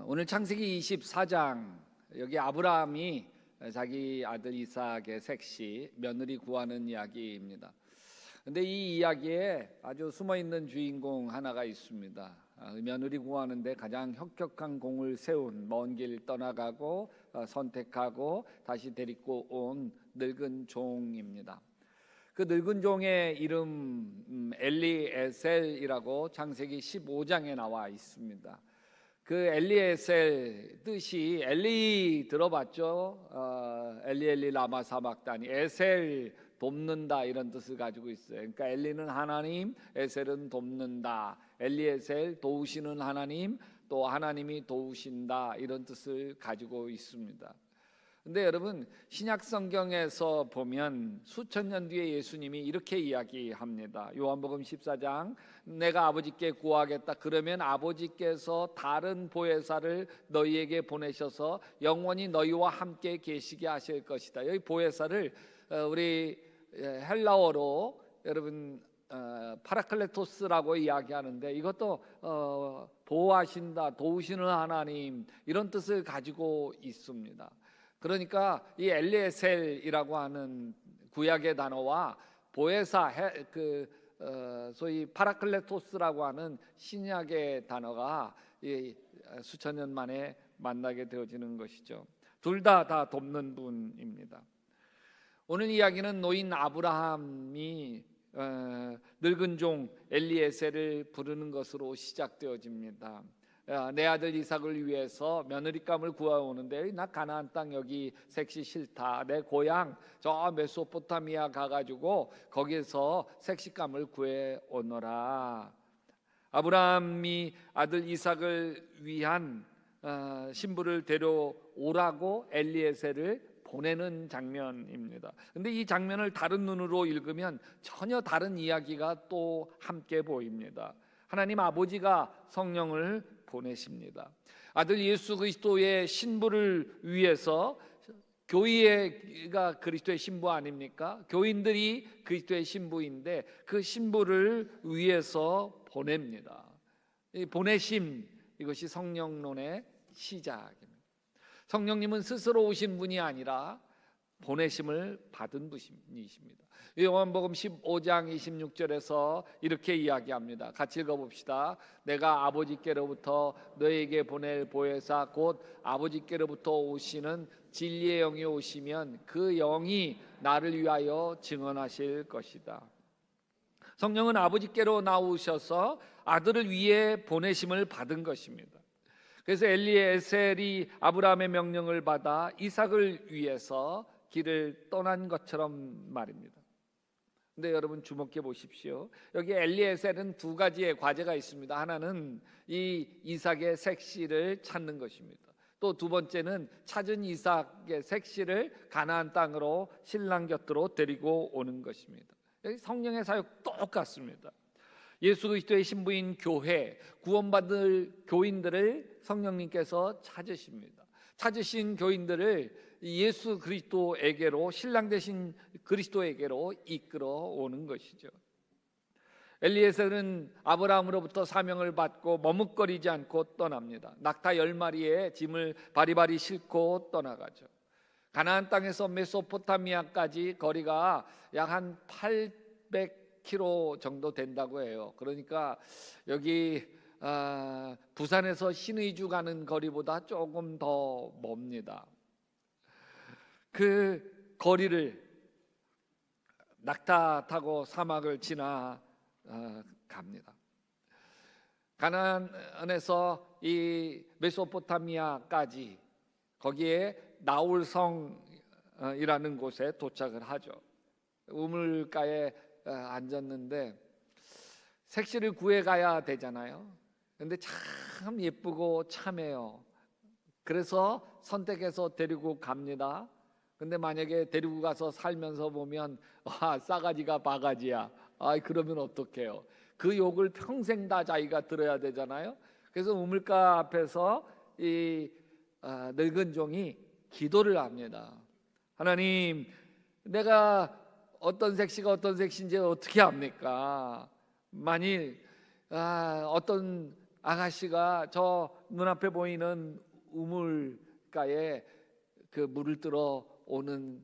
오늘 창세기 24장 여기 아브라함이 자기 아들 이삭의 색시 며느리 구하는 이야기입니다. 근데 이 이야기에 아주 숨어있는 주인공 하나가 있습니다. 며느리 구하는데 가장 혁혁한 공을 세운, 먼 길 떠나가고 선택하고 다시 데리고 온 늙은 종입니다. 그 늙은 종의 이름 엘리에셀이라고 창세기 15장에 나와 있습니다. 그 엘리에셀 뜻이 엘리 들어봤죠? 엘리 라마 사박다니, 에셀 돕는다 이런 뜻을 가지고 있어요. 그러니까 엘리는 하나님, 에셀은 돕는다. 엘리에셀 도우시는 하나님, 또 하나님이 도우신다 이런 뜻을 가지고 있습니다. 근데 여러분, 신약 성경에서 보면 수천 년 뒤에 예수님이 이렇게 이야기합니다. 요한복음 14장, 내가 아버지께 구하겠다. 그러면 아버지께서 다른 보혜사를 너희에게 보내셔서 영원히 너희와 함께 계시게 하실 것이다. 여기 보혜사를 우리 헬라어로 여러분 파라클레토스라고 이야기하는데, 이것도 보호하신다, 도우시는 하나님 이런 뜻을 가지고 있습니다. 그러니까 이 엘리에셀이라고 하는 구약의 단어와 보혜사, 소위 파라클레토스라고 하는 신약의 단어가 수천 년 만에 만나게 되어지는 것이죠. 둘 다 돕는 분입니다. 오늘 이야기는 노인 아브라함이 늙은 종 엘리에셀을 부르는 것으로 시작되어집니다. 내 아들 이삭을 위해서 며느리감을 구해오는데, 나 가나안 땅 여기 색시 싫다, 내 고향 저 메소포타미아 가가지고 거기에서 색시감을 구해오너라. 아브라함이 아들 이삭을 위한 신부를 데려오라고 엘리에셀을 보내는 장면입니다. 근데 이 장면을 다른 눈으로 읽으면 전혀 다른 이야기가 또 함께 보입니다. 하나님 아버지가 성령을 보내십니다. 아들 예수 그리스도의 신부를 위해서, 교회가 그리스도의 신부 아닙니까? 교인들이 그리스도의 신부인데 그 신부를 위해서 보냅니다. 이 보내심, 이것이 성령론의 시작입니다. 성령님은 스스로 오신 분이 아니라 보내심을 받은 분이십니다. 요한복음 15장 26절에서 이렇게 이야기합니다. 같이 읽어봅시다. 내가 아버지께로부터 너에게 보낼 보혜사 곧 아버지께로부터 오시는 진리의 영이 오시면 그 영이 나를 위하여 증언하실 것이다. 성령은 아버지께로 나오셔서 아들을 위해 보내심을 받은 것입니다. 그래서 엘리에셀이 아브라함의 명령을 받아 이삭을 위해서 길을 떠난 것처럼 말입니다. 근데 여러분 주목해 보십시오. 여기 엘리에셀은 두 가지의 과제가 있습니다. 하나는 이 이삭의 색시를 찾는 것입니다. 또 두 번째는 찾은 이삭의 색시를 가나안 땅으로 신랑 곁으로 데리고 오는 것입니다. 여기 성령의 사역 똑같습니다. 예수 그리스도의 신부인 교회, 구원받을 교인들을 성령님께서 찾으십니다. 찾으신 교인들을 예수 그리스도에게로, 신랑 되신 그리스도에게로 이끌어 오는 것이죠. 엘리에셀은 아브라함으로부터 사명을 받고 머뭇거리지 않고 떠납니다. 낙타 10마리의 짐을 바리바리 싣고 떠나가죠. 가나안 땅에서 메소포타미아까지 거리가 약 한 800km 정도 된다고 해요. 그러니까 여기 부산에서 신의주 가는 거리보다 조금 더 멉니다. 그 거리를 낙타 타고 사막을 지나 갑니다. 가나안에서 이 메소포타미아까지, 거기에 나홀성이라는 곳에 도착을 하죠. 우물가에 앉았는데 색시를 구해가야 되잖아요. 근데 참 예쁘고 참해요. 그래서 선택해서 데리고 갑니다. 근데 만약에 데리고 가서 살면서 보면 싸가지가 바가지야, 그러면 어떡해요? 그 욕을 평생 다 자기가 들어야 되잖아요. 그래서 우물가 앞에서 이 늙은 종이 기도를 합니다. 하나님, 내가 어떤 색시가 어떤 색시인지 어떻게 합니까? 만일 어떤 아가씨가 저 눈앞에 보이는 우물가에 그 물을 들어 오는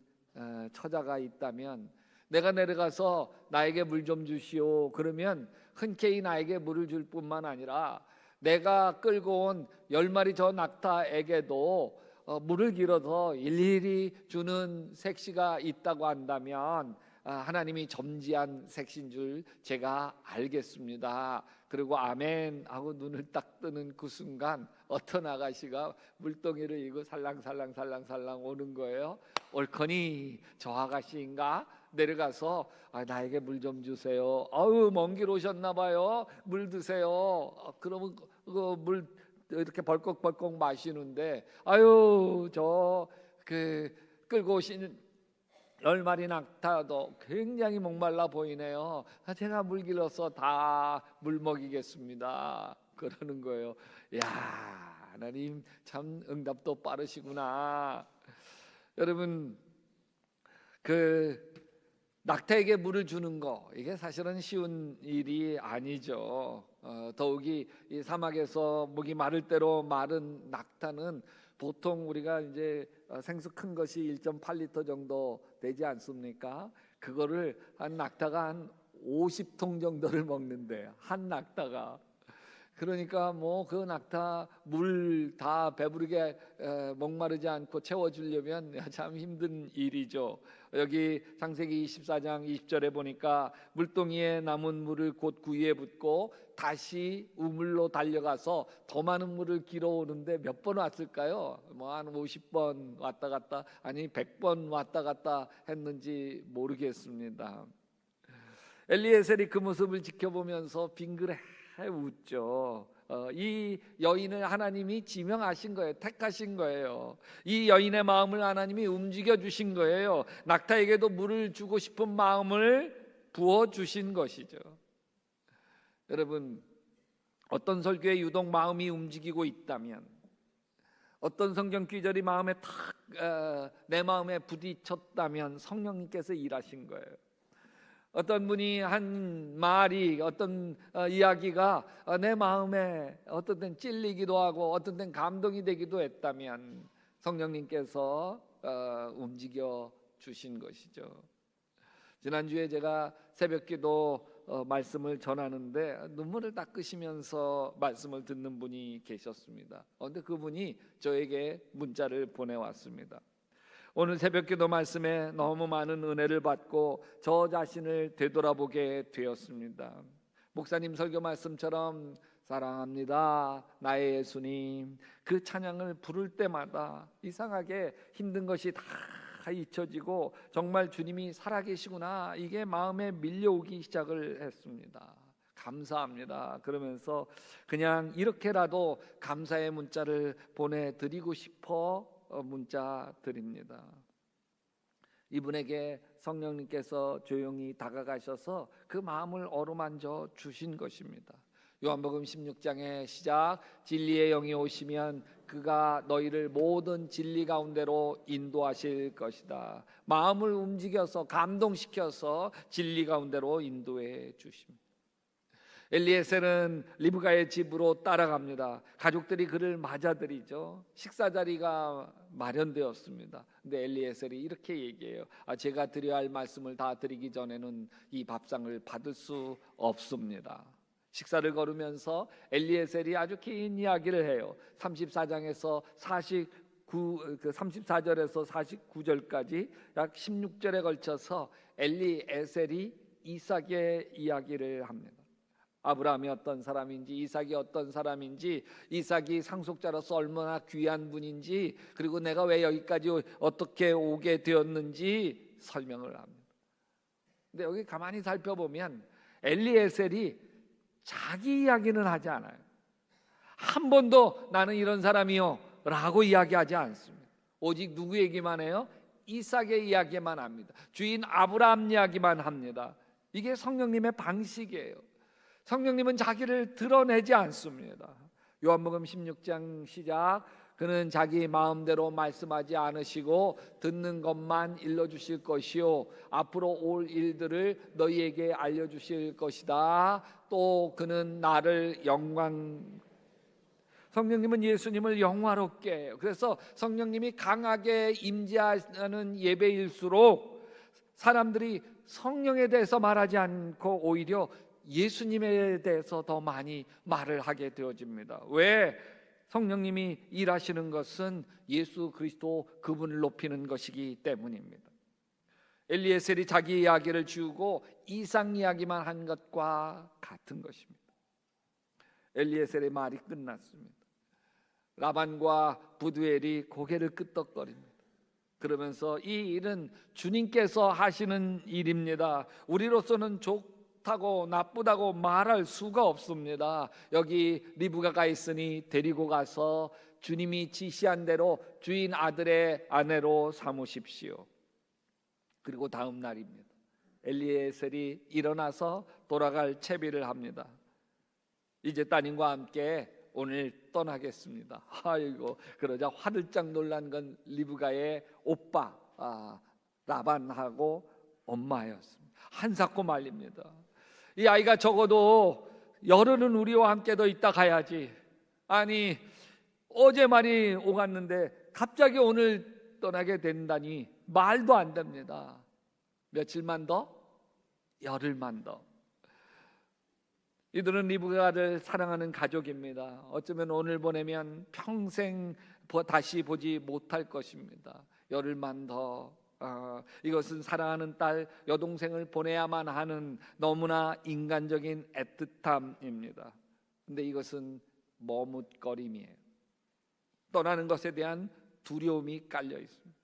처자가 있다면 내가 내려가서 나에게 물 좀 주시오 그러면 흔쾌히 나에게 물을 줄 뿐만 아니라 내가 끌고 온 10마리 저 낙타에게도 물을 길어서 일일이 주는 색시가 있다고 한다면 하나님이 점지한 색신 줄 제가 알겠습니다. 그리고 아멘 하고 눈을 딱 뜨는 그 순간 어떤 아가씨가 물동이를 이고 살랑살랑 오는 거예요. 옳거니 저 아가씨인가? 내려가서 나에게 물 좀 주세요. 아유 먼 길 오셨나 봐요. 물 드세요. 그러면 그 물 이렇게 벌컥벌컥 마시는데 아유 저 그 끌고 오신 10마리 낙타도 굉장히 목말라 보이네요. 제가 물 길어서 다 물 먹이겠습니다. 그러는 거예요. 야 하나님 참 응답도 빠르시구나. 여러분 그 낙타에게 물을 주는 거 이게 사실은 쉬운 일이 아니죠. 더욱이 이 사막에서 목이 마를 대로 마른 낙타는 보통 우리가 이제 생수 큰 것이 1.8리터 정도 되지 않습니까? 그거를 한 낙타가 한 50통 정도를 먹는데 한 낙타가 그러니까 뭐 그 낙타 물 다 배부르게 목마르지 않고 채워주려면 참 힘든 일이죠. 여기 창세기 24장 20절에 보니까 물동이에 남은 물을 곧 구유에 붓고 다시 우물로 달려가서 더 많은 물을 길어오는데 몇 번 왔을까요? 뭐 한 50번 왔다 갔다 아니 100번 왔다 갔다 했는지 모르겠습니다. 엘리에셀이 그 모습을 지켜보면서 빙그레 웃죠. 이 여인을 하나님이 지명하신 거예요. 택하신 거예요. 이 여인의 마음을 하나님이 움직여 주신 거예요. 낙타에게도 물을 주고 싶은 마음을 부어 주신 것이죠. 여러분 어떤 설교에 유독 마음이 움직이고 있다면 어떤 성경 구절이 마음에 내 마음에 부딪혔다면 성령님께서 일하신 거예요. 어떤 분이 한 말이 어떤 이야기가 내 마음에 어떤 땐 찔리기도 하고 어떤 땐 감동이 되기도 했다면 성령님께서 움직여 주신 것이죠. 지난주에 제가 새벽기도 말씀을 전하는데 눈물을 닦으시면서 말씀을 듣는 분이 계셨습니다. 그런데 그분이 저에게 문자를 보내왔습니다. 오늘 새벽기도 말씀에 너무 많은 은혜를 받고 저 자신을 되돌아보게 되었습니다. 목사님 설교 말씀처럼 사랑합니다 나의 예수님 그 찬양을 부를 때마다 이상하게 힘든 것이 다 잊혀지고 정말 주님이 살아계시구나 이게 마음에 밀려오기 시작을 했습니다. 감사합니다 그러면서 그냥 이렇게라도 감사의 문자를 보내드리고 싶어 문자 드립니다. 이분에게 성령님께서 조용히 다가가셔서 그 마음을 어루만져 주신 것입니다. 요한복음 16장의 시작 진리의 영이 오시면 그가 너희를 모든 진리 가운데로 인도하실 것이다. 마음을 움직여서 감동시켜서 진리 가운데로 인도해 주십니다. 엘리에셀은 리브가의 집으로 따라갑니다. 가족들이 그를 맞아들이죠. 식사 자리가 마련되었습니다. 근데 엘리에셀이 이렇게 얘기해요. 제가 드려야 할 말씀을 다 드리기 전에는 이 밥상을 받을 수 없습니다. 식사를 거르면서 엘리에셀이 아주 긴 이야기를 해요. 34장에서 34절에서 49절까지 약 16절에 걸쳐서 엘리에셀이 이삭의 이야기를 합니다. 아브라함이 어떤 사람인지 이삭이 어떤 사람인지 이삭이 상속자로서 얼마나 귀한 분인지 그리고 내가 왜 여기까지 어떻게 오게 되었는지 설명을 합니다. 근데 여기 가만히 살펴보면 엘리에셀이 자기 이야기는 하지 않아요. 한 번도 나는 이런 사람이요 라고 이야기하지 않습니다. 오직 누구 얘기만 해요? 이삭의 이야기만 합니다. 주인 아브라함 이야기만 합니다. 이게 성령님의 방식이에요. 성령님은 자기를 드러내지 않습니다. 요한복음 16장 시작 그는 자기 마음대로 말씀하지 않으시고 듣는 것만 일러주실 것이요 앞으로 올 일들을 너희에게 알려주실 것이다. 또 그는 나를 성령님은 예수님을 영화롭게 해요. 그래서 성령님이 강하게 임재하는 예배일수록 사람들이 성령에 대해서 말하지 않고 오히려 예수님에 대해서 더 많이 말을 하게 되어집니다. 왜? 성령님이 일하시는 것은 예수 그리스도 그분을 높이는 것이기 때문입니다. 엘리에셀이 자기 이야기를 지우고 이상 이야기만 한 것과 같은 것입니다. 엘리에셀의 말이 끝났습니다. 라반과 부두엘이 고개를 끄덕거립니다. 그러면서 이 일은 주님께서 하시는 일입니다. 우리로서는 좋다고 나쁘다고 말할 수가 없습니다. 여기 리브가가 있으니 데리고 가서 주님이 지시한 대로 주인 아들의 아내로 삼으십시오. 그리고 다음 날입니다. 엘리에셀이 일어나서 돌아갈 채비를 합니다. 이제 따님과 함께 오늘 떠나겠습니다. 아이고, 그러자 화들짝 놀란 건 리브가의 오빠 라반하고 엄마였습니다. 한사코 말립니다. 이 아이가 적어도 열흘은 우리와 함께 더 있다 가야지. 아니, 어제 많이 오갔는데 갑자기 오늘 떠나게 된다니 말도 안 됩니다. 며칠만 더? 열흘만 더. 이들은 리브가를 사랑하는 가족입니다. 어쩌면 오늘 보내면 평생 다시 보지 못할 것입니다. 열흘만 더. 이것은 사랑하는 딸 여동생을 보내야만 하는 너무나 인간적인 애틋함입니다. 근데 이것은 머뭇거림이에요. 떠나는 것에 대한 두려움이 깔려 있습니다.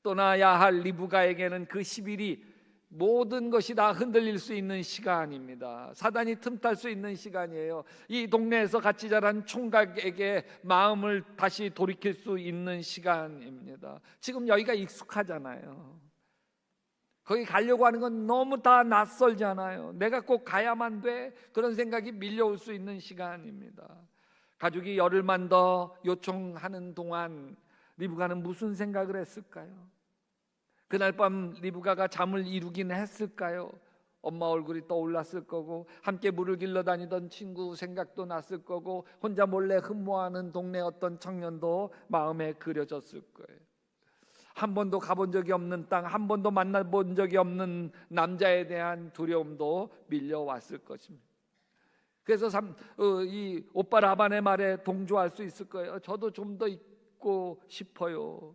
떠나야 할 리브가에게는 그 10일이 모든 것이 다 흔들릴 수 있는 시간입니다. 사단이 틈탈 수 있는 시간이에요. 이 동네에서 같이 자란 총각에게 마음을 다시 돌이킬 수 있는 시간입니다. 지금 여기가 익숙하잖아요. 거기 가려고 하는 건 너무 다 낯설잖아요. 내가 꼭 가야만 돼? 그런 생각이 밀려올 수 있는 시간입니다. 가족이 열흘만 더 요청하는 동안 리브가는 무슨 생각을 했을까요? 그날 밤 리브가가 잠을 이루긴 했을까요? 엄마 얼굴이 떠올랐을 거고, 함께 물을 길러 다니던 친구 생각도 났을 거고, 혼자 몰래 흠모하는 동네 어떤 청년도 마음에 그려졌을 거예요. 한 번도 가본 적이 없는 땅, 한 번도 만나본 적이 없는 남자에 대한 두려움도 밀려왔을 것입니다. 그래서 이 오빠 라반의 말에 동조할 수 있을 거예요. 저도 좀 더 있고 싶어요.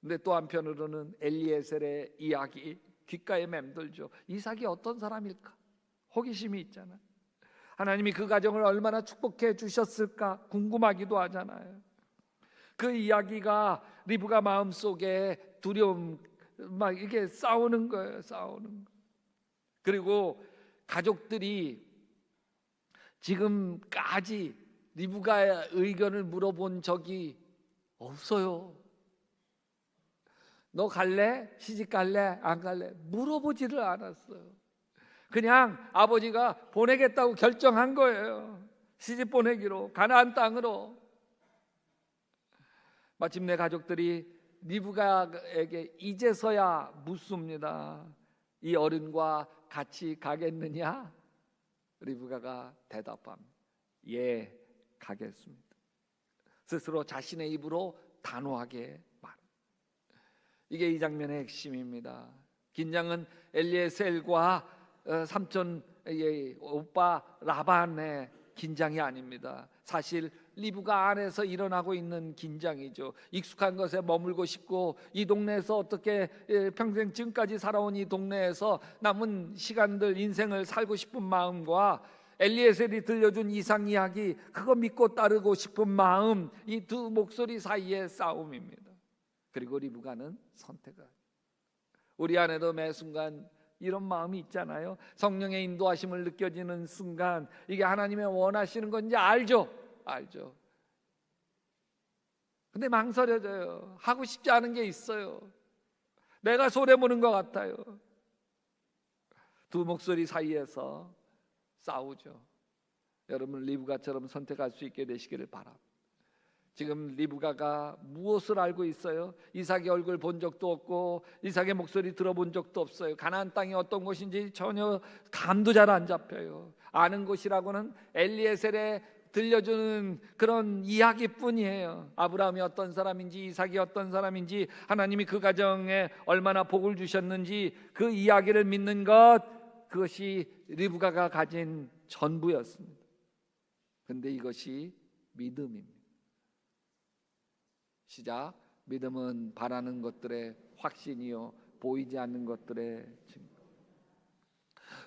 근데 또 한편으로는 엘리에셀의 이야기 귓가에 맴돌죠. 이삭이 어떤 사람일까? 호기심이 있잖아요. 하나님이 그 가정을 얼마나 축복해 주셨을까 궁금하기도 하잖아요. 그 이야기가 리브가 마음속에 두려움, 막 이게 싸우는 거예요. 싸우는 거. 그리고 가족들이 지금까지 리브가의 의견을 물어본 적이 없어요. 너 갈래? 시집 갈래? 안 갈래? 물어보지를 않았어요. 그냥 아버지가 보내겠다고 결정한 거예요. 시집 보내기로, 가나안 땅으로. 마침내 가족들이 리브가에게 이제서야 묻습니다. 이 어른과 같이 가겠느냐? 리브가가 대답합니다. 예, 가겠습니다. 스스로 자신의 입으로 단호하게 말합니다. 이게 이 장면의 핵심입니다. 긴장은 엘리에셀과 삼촌 오빠 라반의 긴장이 아닙니다. 사실 리브가 안에서 일어나고 있는 긴장이죠. 익숙한 것에 머물고 싶고, 이 동네에서 어떻게 평생 지금까지 살아온 이 동네에서 남은 시간들 인생을 살고 싶은 마음과 엘리에셀이 들려준 이상 이야기, 그거 믿고 따르고 싶은 마음, 이 두 목소리 사이의 싸움입니다. 그리고 리브가는 선택을. 우리 안에도 매 순간 이런 마음이 있잖아요. 성령의 인도하심을 느껴지는 순간 이게 하나님의 원하시는 건지 알죠. 근데 망설여져요. 하고 싶지 않은 게 있어요. 내가 손해보는 것 같아요. 두 목소리 사이에서 싸우죠. 여러분 리브가처럼 선택할 수 있게 되시기를 바랍니다. 지금 리브가가 무엇을 알고 있어요? 이삭의 얼굴 본 적도 없고 이삭의 목소리 들어본 적도 없어요. 가나안 땅이 어떤 곳인지 전혀 감도 잘 안 잡혀요. 아는 곳이라고는 엘리에셀의 들려주는 그런 이야기뿐이에요. 아브라함이 어떤 사람인지, 이삭이 어떤 사람인지, 하나님이 그 가정에 얼마나 복을 주셨는지 그 이야기를 믿는 것, 그것이 리브가가 가진 전부였습니다. 그런데 이것이 믿음입니다. 시작. 믿음은 바라는 것들의 확신이요 보이지 않는 것들의 증거.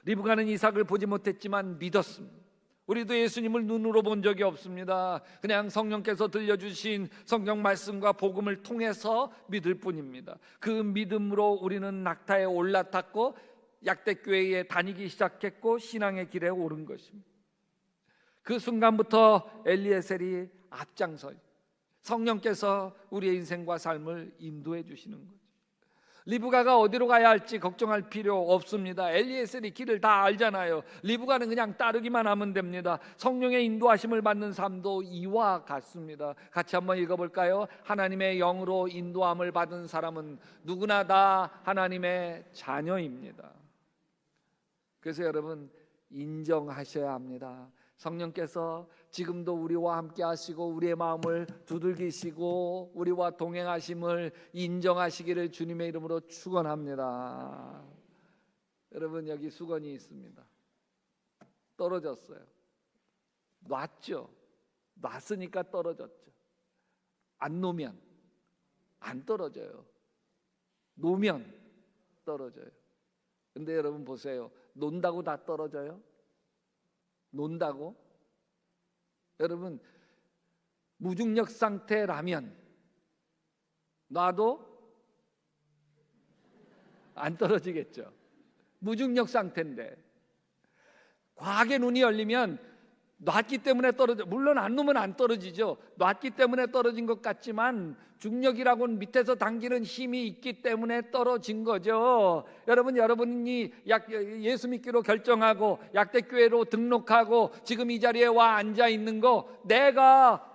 리브가는 이삭을 보지 못했지만 믿었습니다. 우리도 예수님을 눈으로 본 적이 없습니다. 그냥 성령께서 들려주신 성경 말씀과 복음을 통해서 믿을 뿐입니다. 그 믿음으로 우리는 낙타에 올라탔고 약대교회에 다니기 시작했고 신앙의 길에 오른 것입니다. 그 순간부터 엘리에셀이 앞장서 성령께서 우리의 인생과 삶을 인도해 주시는 거죠. 리브가가 어디로 가야 할지 걱정할 필요 없습니다. 엘리에셀이 길을 다 알잖아요. 리브가는 그냥 따르기만 하면 됩니다. 성령의 인도하심을 받는 삶도 이와 같습니다. 같이 한번 읽어볼까요? 하나님의 영으로 인도함을 받은 사람은 누구나 다 하나님의 자녀입니다. 그래서 여러분 인정하셔야 합니다. 성령께서 지금도 우리와 함께 하시고 우리의 마음을 두들기시고 우리와 동행하심을 인정하시기를 주님의 이름으로 축원합니다. 여러분 여기 수건이 있습니다. 떨어졌어요. 놨죠. 놨으니까 떨어졌죠. 안 놓으면 안 떨어져요. 놓으면 떨어져요. 근데 여러분 보세요. 논다고 다 떨어져요? 논다고? 여러분 무중력 상태라면 놔도 안 떨어지겠죠. 무중력 상태인데 과하게 눈이 열리면 놨기 때문에 떨어져. 물론 안 놓으면 안 떨어지죠. 놨기 때문에 떨어진 것 같지만 중력이라고는 밑에서 당기는 힘이 있기 때문에 떨어진 거죠. 여러분이 예수 믿기로 결정하고 약대교회로 등록하고 지금 이 자리에 와 앉아 있는 거 내가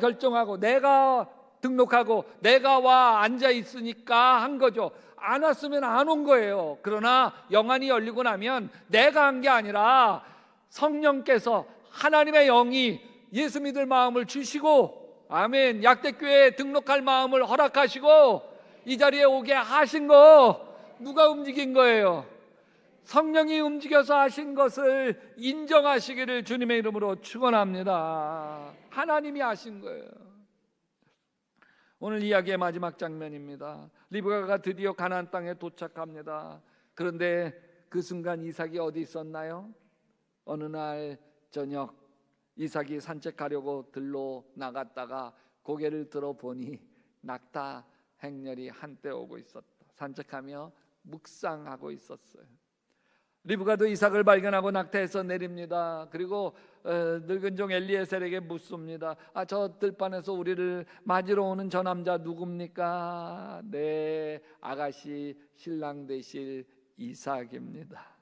결정하고 내가 등록하고 내가 와 앉아 있으니까 한 거죠. 안 왔으면 안 온 거예요. 그러나 영안이 열리고 나면 내가 한 게 아니라 성령께서 하나님의 영이 예수 믿을 마음을 주시고 아멘 약대교회에 등록할 마음을 허락하시고 이 자리에 오게 하신 거 누가 움직인 거예요? 성령이 움직여서 하신 것을 인정하시기를 주님의 이름으로 축원합니다. 하나님이 하신 거예요. 오늘 이야기의 마지막 장면입니다. 리브가가 드디어 가나안 땅에 도착합니다. 그런데 그 순간 이삭이 어디 있었나요? 어느 날 저녁 이삭이 산책하려고 들로 나갔다가 고개를 들어보니 낙타 행렬이 한때 오고 있었다. 산책하며 묵상하고 있었어요. 리브가도 이삭을 발견하고 낙타에서 내립니다. 그리고 늙은 종 엘리에셀에게 묻습니다. 저 들판에서 우리를 맞으러 오는 저 남자 누굽니까? 네, 아가씨 신랑 되실 이삭입니다.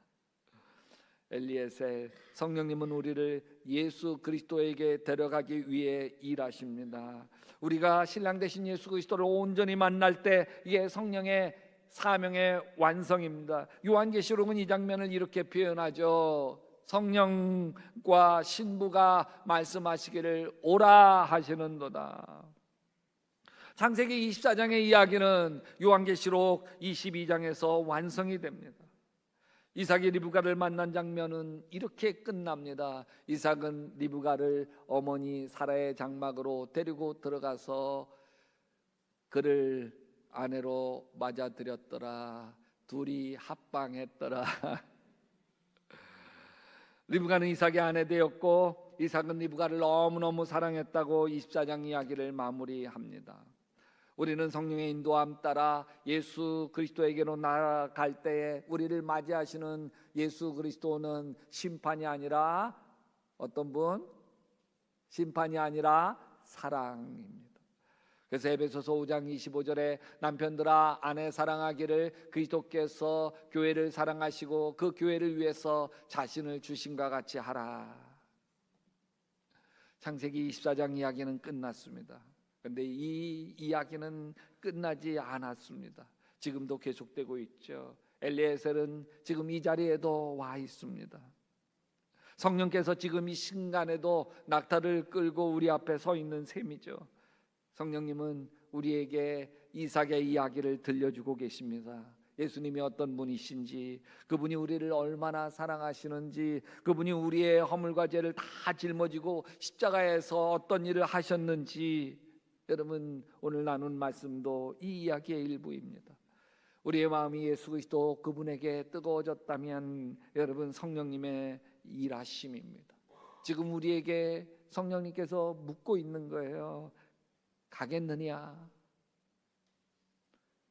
엘리에셀, 성령님은 우리를 예수 그리스도에게 데려가기 위해 일하십니다. 우리가 신랑 되신 예수 그리스도를 온전히 만날 때 이게 성령의 사명의 완성입니다. 요한계시록은 이 장면을 이렇게 표현하죠. 성령과 신부가 말씀하시기를 오라 하시는도다. 창세기 24장의 이야기는 요한계시록 22장에서 완성이 됩니다. 이삭이 리브가를 만난 장면은 이렇게 끝납니다. 이삭은 리브가를 어머니 사라의 장막으로 데리고 들어가서 그를 아내로 맞아들였더라. 둘이 합방했더라. 리브가는 이삭의 아내 되었고 이삭은 리브가를 너무너무 사랑했다고 24장 이야기를 마무리합니다. 우리는 성령의 인도함 따라 예수 그리스도에게로 나아갈 때에 우리를 맞이하시는 예수 그리스도는 심판이 아니라 어떤 분? 심판이 아니라 사랑입니다. 그래서 에베소서 5장 25절에 남편들아 아내 사랑하기를 그리스도께서 교회를 사랑하시고 그 교회를 위해서 자신을 주심과 같이 하라. 창세기 24장 이야기는 끝났습니다. 그런데 이 이야기는 끝나지 않았습니다. 지금도 계속되고 있죠. 엘리에셀은 지금 이 자리에도 와 있습니다. 성령께서 지금 이 순간에도 낙타를 끌고 우리 앞에 서 있는 셈이죠. 성령님은 우리에게 이삭의 이야기를 들려주고 계십니다. 예수님이 어떤 분이신지, 그분이 우리를 얼마나 사랑하시는지, 그분이 우리의 허물과 죄를 다 짊어지고 십자가에서 어떤 일을 하셨는지, 여러분 오늘 나눈 말씀도 이 이야기의 일부입니다. 우리의 마음이 예수 그리스도 그분에게 뜨거워졌다면 여러분 성령님의 일하심입니다. 지금 우리에게 성령님께서 묻고 있는 거예요. 가겠느냐?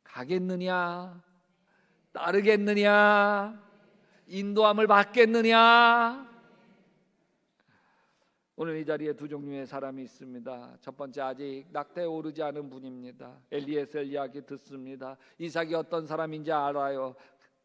가겠느냐? 따르겠느냐? 인도함을 받겠느냐? 오늘 이 자리에 두 종류의 사람이 있습니다. 첫 번째, 아직 낙타에 오르지 않은 분입니다. 엘리에셀 이야기 듣습니다. 이삭이 어떤 사람인지 알아요.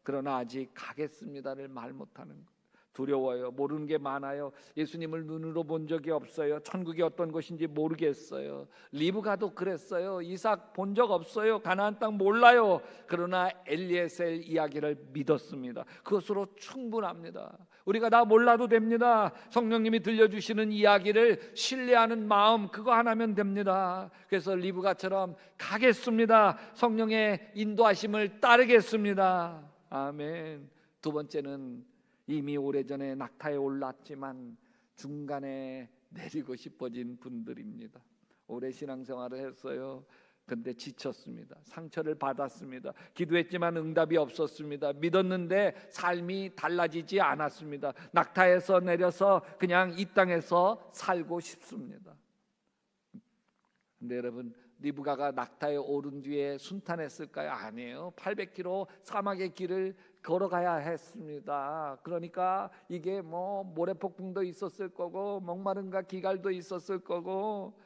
그러나 아직 가겠습니다를 말 못하는 것. 두려워요. 모르는 게 많아요. 예수님을 눈으로 본 적이 없어요. 천국이 어떤 곳인지 모르겠어요. 리브가도 그랬어요. 이삭 본 적 없어요. 가나안 땅 몰라요. 그러나 엘리에셀 이야기를 믿었습니다. 그것으로 충분합니다. 우리가 다 몰라도 됩니다. 성령님이 들려주시는 이야기를 신뢰하는 마음, 그거 하나면 됩니다. 그래서 리브가처럼 가겠습니다. 성령의 인도하심을 따르겠습니다. 아멘. 두 번째는 이미 오래전에 낙타에 올랐지만 중간에 내리고 싶어진 분들입니다. 오래 신앙생활을 했어요. 근데 지쳤습니다. 상처를 받았습니다. 기도했지만 응답이 없었습니다. 믿었는데 삶이 달라지지 않았습니다. 낙타에서 내려서 그냥 이 땅에서 살고 싶습니다. 근데 여러분, 리브가가 낙타에 오른 뒤에 순탄했을까요? 아니에요. 800km 사막의 길을 걸어가야 했습니다. 그러니까 이게 뭐 모래폭풍도 있었을 거고 목마름과 기갈도 있었을 거고,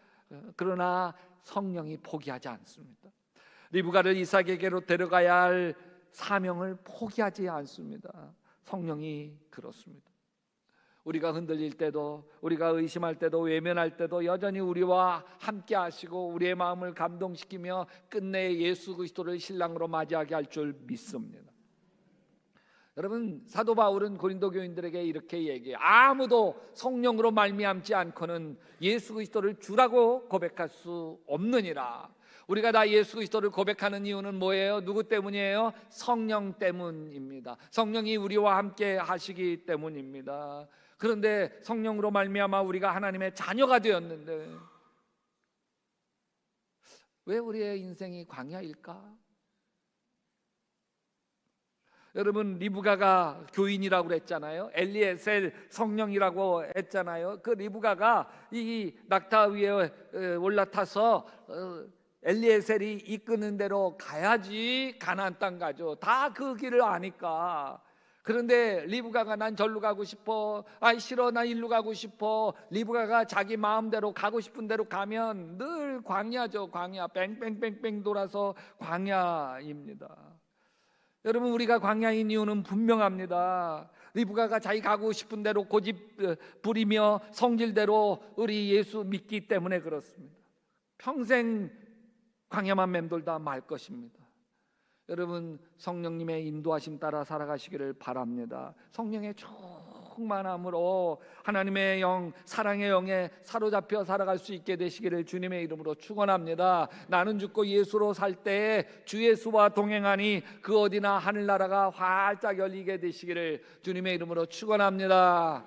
그러나 성령이 포기하지 않습니다. 리브가를 이삭에게로 데려가야 할 사명을 포기하지 않습니다. 성령이 그렇습니다. 우리가 흔들릴 때도, 우리가 의심할 때도, 외면할 때도 여전히 우리와 함께 하시고 우리의 마음을 감동시키며 끝내 예수 그리스도를 신랑으로 맞이하게 할 줄 믿습니다. 여러분, 사도 바울은 고린도 교인들에게 이렇게 얘기해요. 아무도 성령으로 말미암지 않고는 예수 그리스도를 주라고 고백할 수 없느니라. 우리가 다 예수 그리스도를 고백하는 이유는 뭐예요? 누구 때문이에요? 성령 때문입니다. 성령이 우리와 함께 하시기 때문입니다. 그런데 성령으로 말미암아 우리가 하나님의 자녀가 되었는데 왜 우리의 인생이 광야일까? 여러분, 리브가가 교인이라고 그랬잖아요. 엘리에셀 성령이라고 했잖아요. 그 리브가가 이 낙타 위에 올라타서 엘리에셀이 이끄는 대로 가야지 가나안 땅 가죠. 다 그 길을 아니까. 그런데 리브가가 난 절로 가고 싶어, 싫어, 나 일로 가고 싶어. 리브가가 자기 마음대로 가고 싶은 대로 가면 늘 광야죠. 광야, 뺑뺑뺑뺑 돌아서 광야입니다. 여러분, 우리가 광야인 이유는 분명합니다. 리브가가 자기 가고 싶은 대로 고집 부리며 성질대로 우리 예수 믿기 때문에 그렇습니다. 평생 광야만 맴돌다 말 것입니다. 여러분, 성령님의 인도하심 따라 살아가시기를 바랍니다. 성령의 충만함으로 하나님의 영, 사랑의 영에 사로잡혀 살아갈 수 있게 되시기를 주님의 이름으로 축원합니다. 나는 죽고 예수로 살 때에 주 예수와 동행하니 그 어디나 하늘나라가 활짝 열리게 되시기를 주님의 이름으로 축원합니다.